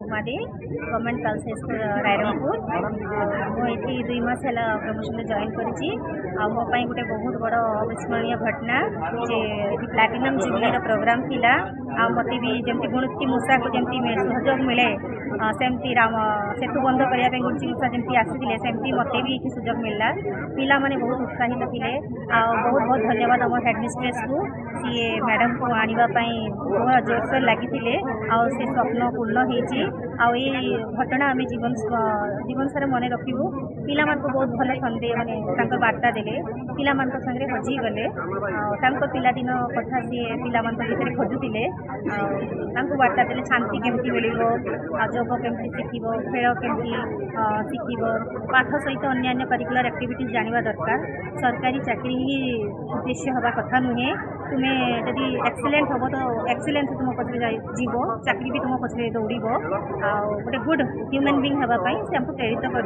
कुमारी government girls high school Rairangpur मुझे 2 मास है promotion join करी मोपाई गोटे बहुत बड़ अविस्मरणीय घटना जे प्लाटिनम जुबली प्रोग्राम थिला मत भी जमी गुणुति मूषा को जमी सहयोग मिले सेमती राम सेतु बंद करने गुणुति मूषा जमी आसी सेमती मत भी ये सुजोग मिलला पिला माने बहुत उत्साहित थे बहुत बहुत धन्यवाद आम हेडमिस्ट्रेस को सी मैडम को आने बहुत जोरसोर लगी से स्वप्न पूर्ण होई घटना आम जीवन सारा मन रखू पिला बहुत भल सन्देह माने वार्ता देले पिला संगे हजी गले पिलादिन कथा सी पिला भीतर खोजुले वार्ता देले शांति केमती मिल जोग केमती शिख खेल केमती शिख पाठ सहित अन्य करिकुलर एक्टिविटीज जाना दरकार सरकारी चाकरी ही उद्देश्य हवा कथा नुहे तुम्हें जदि एक्सीलेंट हम तो एक्सीलेंस तुम पचरे जीव चाकरी भी तुम पचरे दौड़ गोटे गुड ह्यूमन बीइंग हाँपाई से हमको प्रेरित कर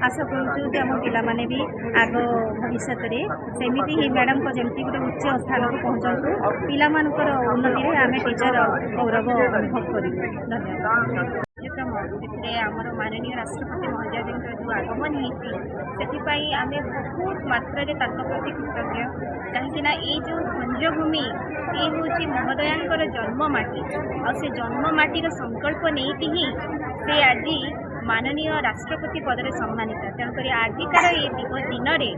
आशा करूँ कि आम पाने भी आग भविष्य में सेमती ही मैडम को जमी गोटे उच्च स्थान को पहुँचतु पिलामानकर उन्नति में आम टीचर गौरव अनुभव करूँ। धन्यवाद। आमर माननीय राष्ट्रपति महोदय जो आगमन होती आम बहुत मात्रा प्रति कृतज्ञ कहीं ये जो भंजभूमि ये हूँ महोदयांकर जन्ममाटी से जन्ममाटीर संकल्प नहीं ही से आज माननीय राष्ट्रपति पदरे सम्मानित तेणुक आजिकार ये दिन में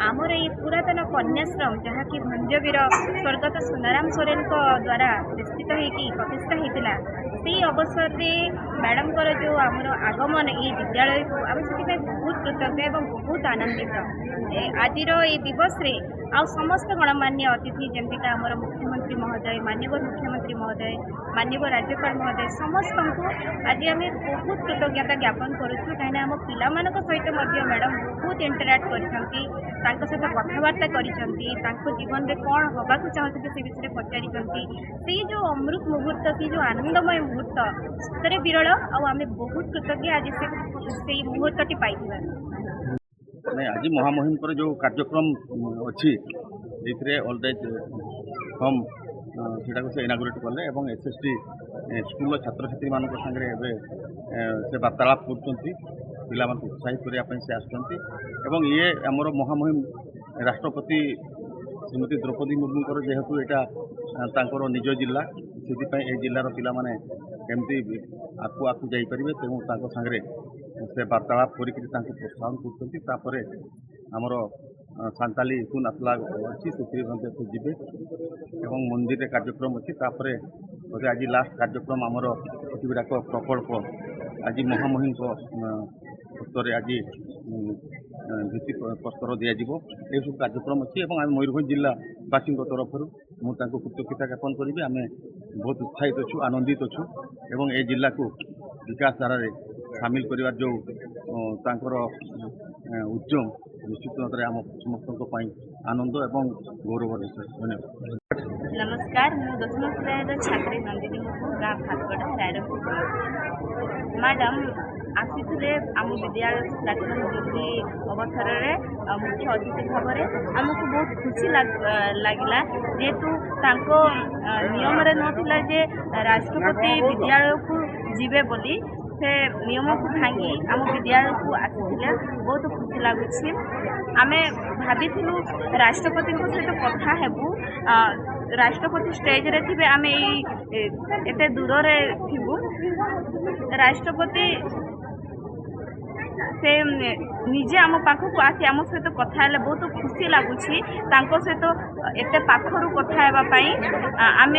आमर ये पुरातन कन्याश्रम जहाँकि भंजवीर स्वर्गत सुनाराम सोरेन द्वारा निश्चित होती प्रतिष्ठा होता से अवसर में मैडम जो आमर आगमन ये विद्यालय को आम से बहुत कृतज्ञ और बहुत आनंदित आज ये दिवस रे आ समस्त गणमान्य अतिथि जमीक आमर मुख्यमंत्री महोदय माननीय मुख्यमंत्री महोदय माननीय राज्यपाल महोदय समस्त को आज आम बहुत कृतज्ञता ज्ञापन करुँ कहीं आम पिला सहित मैडम बहुत इंटराक्ट कर सहित कथबार्ता कर जीवन में कौन हवा चाहते से विषय पचारि जो अमृत मुहूर्त से जो आनंदमय मुहूर्त से विरल आम बहुत कृतज्ञ आज से मुहूर्तटी पाई आज महामहिम जो कार्यक्रम अच्छी ओल्ड एज होम से इनागुरेट कले और एसएसटी स्कूल छात्र छात्री मान सागर से वार्तालाप कर उत्साहित करने से आसुँच ये आमर महामहिम राष्ट्रपति श्रीमती द्रौपदी मुर्मूर जेहेतु यहाँ निज जिला से जिलार पाने केमती आकु आकु जापरें तेणु सागरे से वार्तालाप करके प्रोत्साहन कर आमर सांताली इथुन आसला अच्छी से जीवे और मंदिर में कार्यक्रम अच्छी बोधे आज लास्ट कार्यक्रम आमर गुड़ाक प्रकल्प आज महामहिम हस्तर आज भित्ति प्रस्तर दिज्व ये सब कार्यक्रम अच्छी और मयूरभंज जिलावासी तरफ मुझे कृतज्ञता ज्ञापन करी आम बहुत उत्साहित अच्छु आनंदित अच्छु और ये जिला को विकास धारा सामिल कर जो उद्यम निश्चित भाव आम समस्त आनंद और गौरव विषय। धन्यवाद। नमस्कार मु 10वीं श्रेणी छात्री नंदिनी मुर्मू गाँव भातगड़ा रायरंगपुर मैडम आसी आम विद्यालय प्लाटिनम जुबली अवसर में मुख्य अतिथि भाव में आमको बहुत खुशी लगिला जेहेतु नियम नाला जे राष्ट्रपति विद्यालय को जीवे बोली से नियम को भांगी आम विद्यालय को आसी बहुत खुशी लगुच आम भाभी राष्ट्रपति सहित कथा हेबू राष्ट्रपति स्टेज रे थे आम एते दूर रे थिबू राष्ट्रपति से निजे आम पाखक आसी आम सहित कथा हेले बहुत खुशी लगुच सहित एते पाखरु कथा हेबापई आम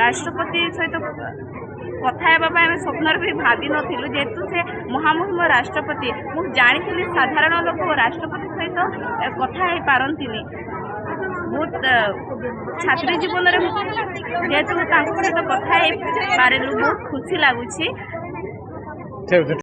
राष्ट्रपति सहित कथा हेबापई आम स्वप्न भी भावी नथिलु जेहेतु से महामहिम राष्ट्रपति मु जानी साधारण लोक राष्ट्रपति सहित कथा हे पारंतिनी बहुत छात्री जीवन जेहेतु सहित कथा हे पारे बहुत खुशी लगुच।